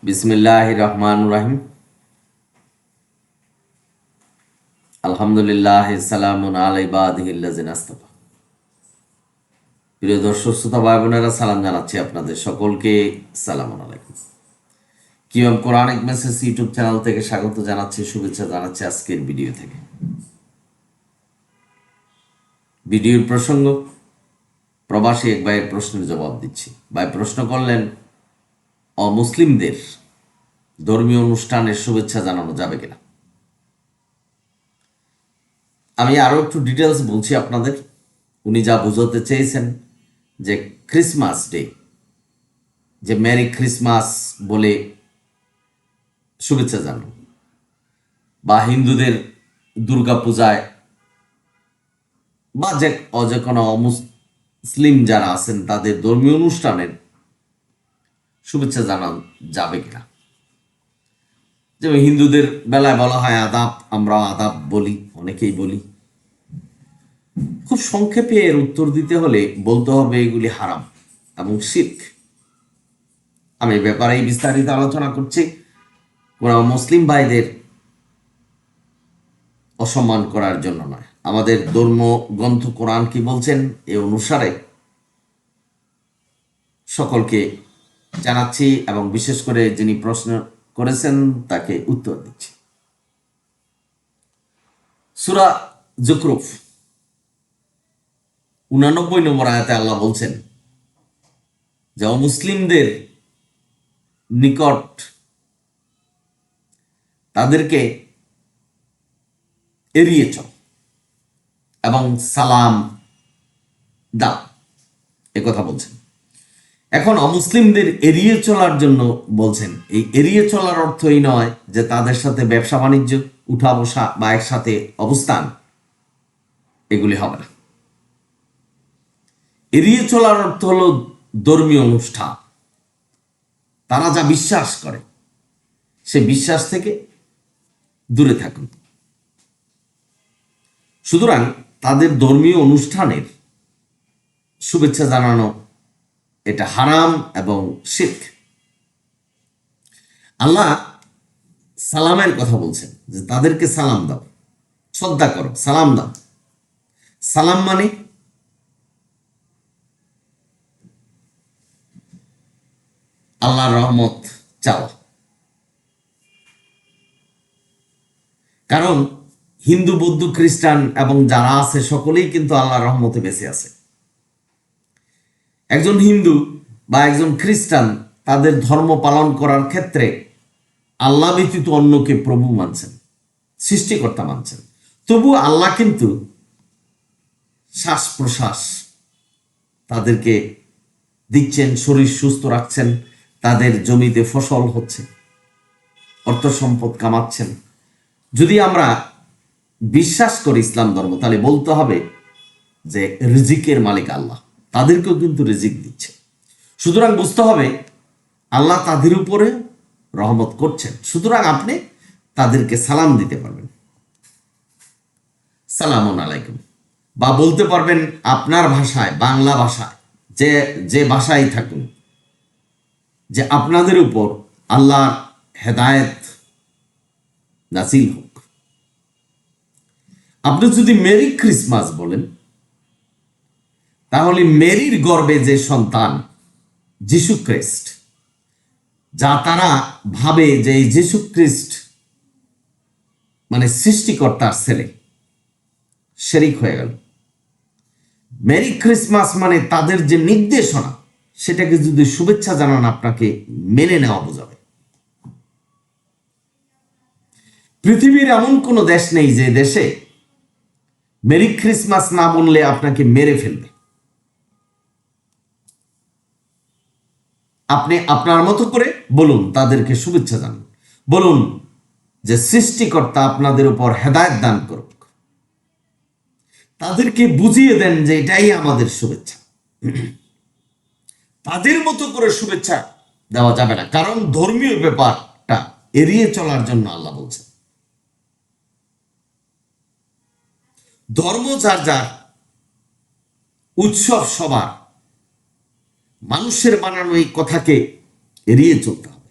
বিসমিল্লাহির রহমানির রহিম। আলহামদুলিল্লাহ, সালামুন আলা ইবাদিহিল্লাযিনা ইসতাফা। প্রিয় দর্শক শ্রোতা ভাই বোনেরা, সালাম জানাচ্ছি আপনাদের সকলকে। সালামুন আলাইকুম। কিওএম কোরআনিক মেসেজ ইউটিউব চ্যানেল থেকে স্বাগত জানাচ্ছি, শুভেচ্ছা জানাচ্ছি আজকের ভিডিও থেকে। ভিডিওর প্রসঙ্গ, প্রবাসী এক ভাইয়ের প্রশ্নের জবাব দিচ্ছি। ভাই প্রশ্ন করলেন, অমুসলিমদের ধর্মীয় অনুষ্ঠানের শুভেচ্ছা জানানো যাবে কিনা। আমি আরও একটু ডিটেলস বলছি আপনাদের। উনি যা বুঝাতে চেয়েছেন যে ক্রিসমাস ডে, যে মেরি ক্রিসমাস বলে শুভেচ্ছা জানানো, বা হিন্দুদের দুর্গা পূজায় বা যে কোনো অমুসলিম যারা আছেন তাদের ধর্মীয় অনুষ্ঠানের শুভেচ্ছা জানানো যাবে কিনা। যেমন হিন্দুদের বেলায় বলা হয় আদাব, আমরা আদাব বলি, অনেকেই বলি। খুব সংক্ষেপে এর উত্তর দিতে হলে বলতে হবে এগুলি হারাম এবং শিরক। আমি ব্যাপারেই বিস্তারিত আলোচনা করছি। কোন মুসলিম ভাইদের অসম্মান করার জন্য নয়। আমাদের ধর্মগ্রন্থ কোরআন কি বলছেন এ অনুসারে সকলকে জানাচ্ছি এবং বিশেষ করে যিনি প্রশ্ন করেছেন তাকে উত্তর দিচ্ছি। সূরা যুকরুফ 89 নম্বর আয়াতে আল্লাহ বলছেন যে অমুসলিমদের নিকট তাদেরকে এড়িয়ে চল এবং সালাম দাও, কথা বলছেন। এখন অমুসলিমদের এড়িয়ে চলার জন্য বলছেন। এই এড়িয়ে চলার অর্থ এই নয় যে তাদের সাথে ব্যবসা বাণিজ্য, উঠা বসা বা একসাথে অবস্থান, এগুলি হবে না। এড়িয়ে চলার অর্থ হলো ধর্মীয় অনুষ্ঠান, তারা যা বিশ্বাস করে সে বিশ্বাস থেকে দূরে থাকুন। সুতরাং তাদের ধর্মীয় অনুষ্ঠানের শুভেচ্ছা জানানো এটা হারাম এবং শিরক। আল্লাহ সালামের কথা বলছেন যে তাদেরকে সালাম দাও, শ্রদ্ধা করো, সালাম দাও। সালাম মানে আল্লাহর রহমত চাওয়া। কারণ হিন্দু, বৌদ্ধ, খ্রিস্টান এবং যারা আছে সকলেই কিন্তু আল্লাহর রহমতে বেঁচে আছে। একজন হিন্দু বা একজন খ্রিস্টান তাদের ধর্ম পালন করার ক্ষেত্রে আল্লাহ ব্যতীত অন্যকে প্রভু মানছেন, সৃষ্টিকর্তা মানছেন। তবু আল্লাহ কিন্তু শ্বাস প্রশ্বাস তাদেরকে দিচ্ছেন, শরীর সুস্থ রাখছেন, তাদের জমিতে ফসল হচ্ছে, অর্থ সম্পদ কামাচ্ছেন। যদি আমরা বিশ্বাস করি ইসলাম ধর্ম, তাহলে বলতে হবে যে রিজিকের মালিক আল্লাহ, তাদেরকেও কিন্তু রিজিক দিচ্ছে। সুতরাং বুঝতে হবে আল্লাহ তাদের উপরে রহমত করছেন। সুতরাং আপনি তাদেরকে সালাম দিতে পারবেন, সালামুন আলাইকুম, বা বলতে পারবেন আপনার ভাষায়, বাংলা ভাষায়, যে ভাষায় থাকুন, যে আপনাদের উপর আল্লাহর হেদায়েত নাসিল হোক। আপনি যদি মেরি ক্রিসমাস বলেন, তাহলে মেরির গর্ভে যে সন্তান যিশু খ্রিস্ট, যা তারা ভাবে যে এই যিশু খ্রিস্ট মানে সৃষ্টিকর্তার ছেলে, শিরক হয়ে গেল। মেরি ক্রিসমাস মানে তাদের যে নির্দেশনা, সেটাকে যদি শুভেচ্ছা জানান আপনাকে মেনে নেওয়া বোঝাবে। পৃথিবীর এমন কোনো দেশ নেই যে দেশে মেরি ক্রিসমাস না বললে আপনাকে মেরে ফেলবে। আপনি আপনার মতো করে বলুন, তাদেরকে শুভেচ্ছা জানান, বলুন যে সৃষ্টিকর্তা আপনাদের উপর হেদায়েত দান করুক। তাদেরকে বুঝিয়ে দেন যে এটাই আমাদের শুভেচ্ছা। তাদের মতো করে শুভেচ্ছা দেওয়া যাবে না, কারণ ধর্মীয় ব্যাপারটা এড়িয়ে চলার জন্য আল্লাহ বলছেন। ধর্ম যার যার, উৎসব সবার, মানুষের বানানো এই কথাকে এড়িয়ে চলতে হবে।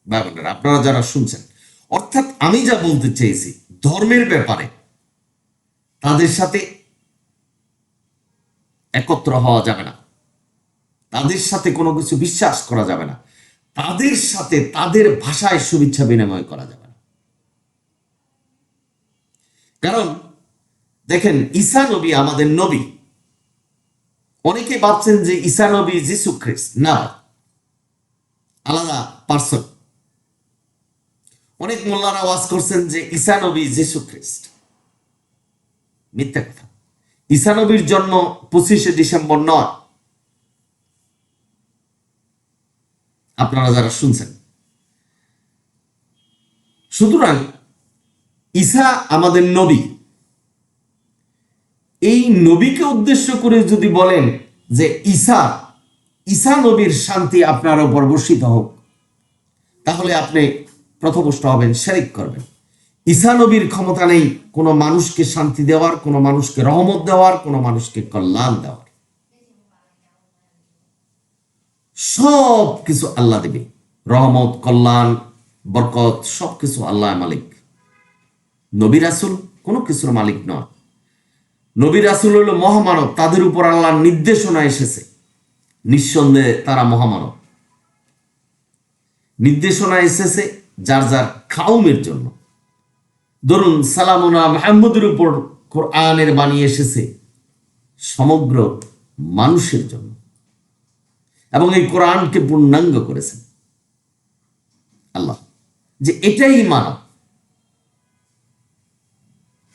ভাই বোনেরা, আপনারা যারা শুনছেন, অর্থাৎ আমি যা বলতে চেয়েছি, ধর্মের ব্যাপারে তাদের সাথে একত্র হওয়া যাবে না, তাদের সাথে কোনো কিছু বিশ্বাস করা যাবে না, তাদের সাথে তাদের ভাষায় শুভেচ্ছা বিনিময় করা যাবে না। কারণ দেখেন, ঈসা নবী আমাদের নবী। অনেকে ভাবছেন যে ঈসা নবী যিশু খ্রিস্ট, না, আলাদা পার্সন। অনেক মোল্লারা ওয়াজ করছেন যে ঈসা নবী যিশু খ্রিস্ট, মিথ্যা কথা। ঈসা নবীর জন্ম 25শে ডিসেম্বর নয়, আপনারা যারা শুনছেন। সুতরাং ঈসা আমাদের নবী। এই নবীকে উদ্দেশ্য করে যদি বলেন যে ঈসা নবীর শান্তি আপনার উপর বর্ষিত হোক, তাহলে আপনি পথভ্রষ্ট হবেন, শিরক করবেন। ঈসা নবীর ক্ষমতা নেই কোনো মানুষকে শান্তি দেওয়ার, কোনো মানুষকে রহমত দেওয়ার, কোনো মানুষকে কল্যাণ দেওয়ার। সব কিছু আল্লাহ দেবে, রহমত, কল্যাণ, বরকত, সবকিছু আল্লাহ মালিক। নবী রাসূল কোনো কিছুর মালিক নয়। নবী রাসূল হলো মহামানব, তাদের উপর আল্লাহর নির্দেশনা এসেছে, নিঃসন্দেহে তারা মহামানব। নির্দেশনা এসেছে যার যার কাউমের জন্য। ধরুন, সালামুনা মুহাম্মদের উপর কোরআনের বাণী এসেছে সমগ্র মানুষের জন্য, এবং এই কোরআনকে পূর্ণাঙ্গ করেছেন আল্লাহ, যে এটাই মানব,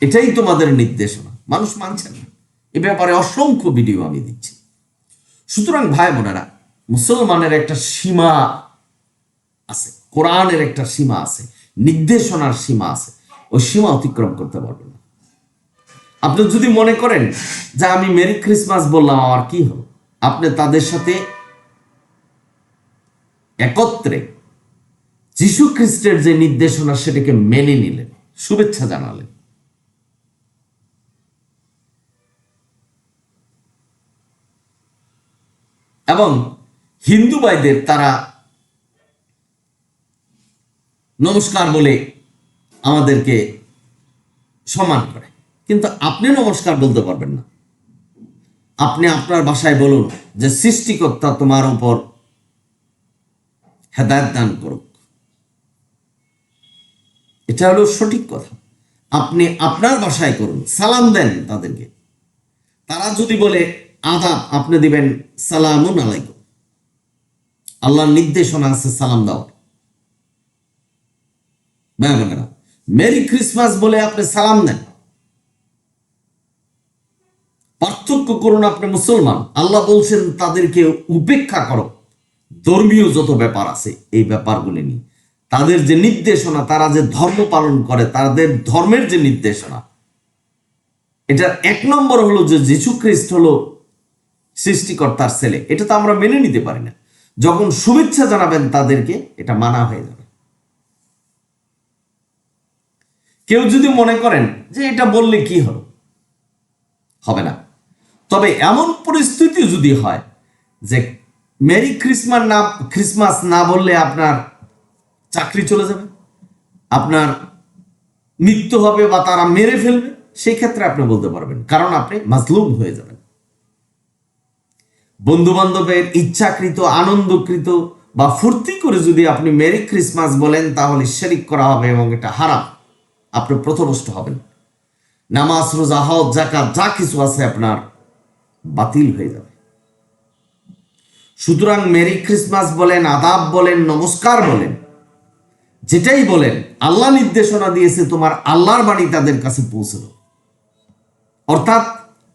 এটাই তোমাদের নির্দেশনা। মানুষ মানছে না। এ ব্যাপারে অসংখ্য ভিডিও আমি দিচ্ছি। সুতরাং ভাই বোনেরা, মুসলমানের একটা সীমা আছে, কোরআনের একটা সীমা আছে, নির্দেশনার সীমা আছে। ওই সীমা অতিক্রম করতে পারবেন না। আপনি যদি মনে করেন যে আমি মেরি ক্রিসমাস বললাম, আমার কি হলো, আপনি তাদের সাথে একত্রে যিশু খ্রিস্টের যে নির্দেশনা সেটাকে মেনে নিলেন, শুভেচ্ছা জানালেন। এবং হিন্দু ভাইদের তারা নমস্কার বলে আমাদেরকে সম্মান করে, কিন্তু আপনি নমস্কার বলতে পারবেন না। আপনি আপনার ভাষায় বলুন যে সৃষ্টিকর্তা তোমার উপর হেদায়েত দান করুক। এটা হলো সঠিক কথা। আপনি আপনার ভাষায় করুন, সালাম দেন তাদেরকে। তারা যদি বলে আদাব, আপনি দিবেন সালামুন আলাইকুম। আল্লাহর নির্দেশনা আছে সালাম দাও। মেরি ক্রিসমাস বলে আপনি সালাম দেন। পার্থক্য করুন, আপনি মুসলমান, আল্লাহ বলছেন তাদেরকে উপেক্ষা করো। ধর্মীয় যত ব্যাপার আছে এই ব্যাপারগুলি নিয়ে, তাদের যে নির্দেশনা, তারা যে ধর্ম পালন করে, তাদের ধর্মের যে নির্দেশনা, এটার 1 নম্বর হলো যে যীশু খ্রিস্ট হলো সৃষ্টিকর্তার ছেলে। এটা তো আমরা মেনে নিতে পারি না। যখন শুভেচ্ছা জানাবেন তাদেরকে, এটা মানা হয়ে যাবে। কেউ যদি মনে করেন যে এটা বললে কি হলো, হবে না। তবে এমন পরিস্থিতি যদি হয় যে মেরি ক্রিসমাস না বললে আপনার চাকরি চলে যাবে, আপনার মৃত্যু হবে, বা তারা মেরে ফেলবে, সেই ক্ষেত্রে আপনি বলতে পারবেন, কারণ আপনি মাজলুম হয়ে যাবেন। বন্ধু বান্ধবের ইচ্ছাকৃত, আনন্দকৃত বা ফুর্তি করে যদি আপনি মেরি ক্রিসমাস বলেন, তাহলে শিরক করা হবে এবং এটা হারাম। আপনি পথভ্রষ্ট হবেন। নামাজ, রোজা, হজ, যাকাত যা কিছু আছে আপনার বাতিল হয়ে যাবে। সুতরাং মেরি ক্রিসমাস বলেন, আদাব বলেন, নমস্কার বলেন, যেটাই বলেন, আল্লাহ নির্দেশনা দিয়েছে তোমার আল্লাহর বাণী তাদের কাছে পৌঁছলো। অর্থাৎ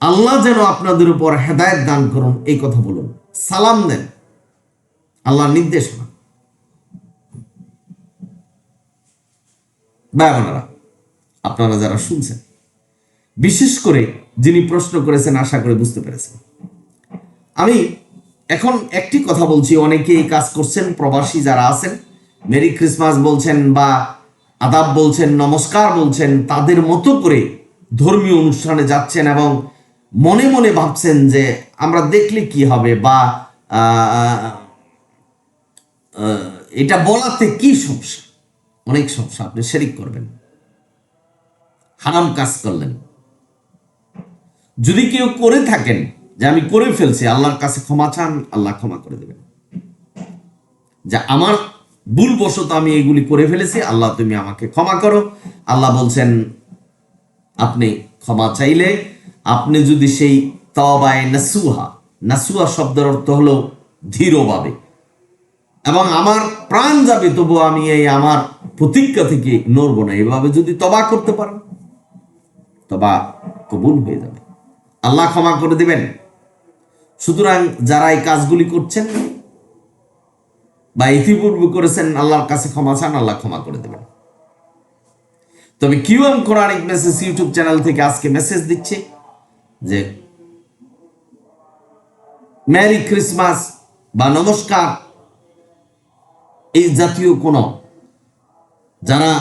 আল্লাহ যেন আপনাদের উপর হেদায়েত দান করুন, এই কথা বলুন, সালাম দেন, আল্লাহর নির্দেশনা। ভাই বোনেরা, আপনারা যারা শুনছেন, বিশেষ করে যিনি প্রশ্ন করেছেন, আশা করে বুঝতে পেরেছেন। আমি এখন একটি কথা বলছি, অনেকে এই কাজ করছেন, প্রবাসী যারা আছেন, মেরি ক্রিসমাস বলছেন বা আদাব বলছেন, নমস্কার বলছেন, তাদের মতো করে ধর্মীয় অনুষ্ঠানে যাচ্ছেন এবং মনে মনে ভাবছেন যে আমরা দেখলে কি হবে, বা এটা বলাতে কি সমস্যা? অনেক সমস্যা। আপনি শিরক করবেন, হারাম কাজ করলেন। যদি কেউ করে থাকেন যে আমি করে ফেলছি, আল্লাহর কাছে ক্ষমা চান, আল্লাহ ক্ষমা করে দেবেন। যে আমার ভুলবশত আমি এগুলি করে ফেলেছি, আল্লাহ তুমি আমাকে ক্ষমা করো। আল্লাহ বলছেন আপনি ক্ষমা চাইলে, আপনি যদি সেই তওবায়ে নাসুহা, নাসুহা শব্দের অর্থ হলো ধীরভাবে, এবং আমার প্রাণ যাবে তবু আমি এই আমার প্রতিজ্ঞা থেকে নড়ব না, এভাবে যদি তবা করতে পারেন, তবা কবুল হয়ে যাবে, আল্লাহ ক্ষমা করে দিবেন। সুতরাং যারা এই কাজগুলি করছেন বা ইতিপূর্বে করেছেন, আল্লাহর কাছে ক্ষমা চান, আল্লাহ ক্ষমা করে দেবেন। তবে QM Quranic message YouTube channel থেকে আজকে মেসেজ দিচ্ছে যে মেরি ক্রিসমাস বা নমস্কার এই জাতীয় কোন, যারা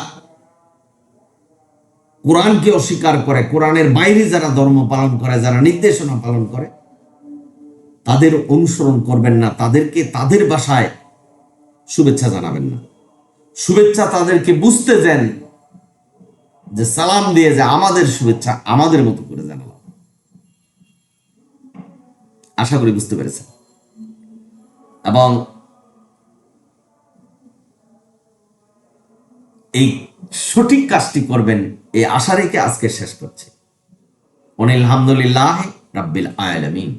কোরআনকে অস্বীকার করে, কোরআনের বাইরে যারা ধর্ম পালন করে, যারা নির্দেশনা পালন করে, তাদের অনুসরণ করবেন না, তাদেরকে তাদের ভাষায় শুভেচ্ছা জানাবেন না। শুভেচ্ছা তাদেরকে বুঝতে দেন, যে সালাম দিয়ে যে আমাদের শুভেচ্ছা আমাদের মতো করে জানালাম। আশা করি বুঝতে পেরেছেন। এবং এই সঠিক কাজটি করবেন এই আশা রেখে আজকে শেষ করছি। অনিল হামদুলিল্লাহ রাব্বিল আলামিন।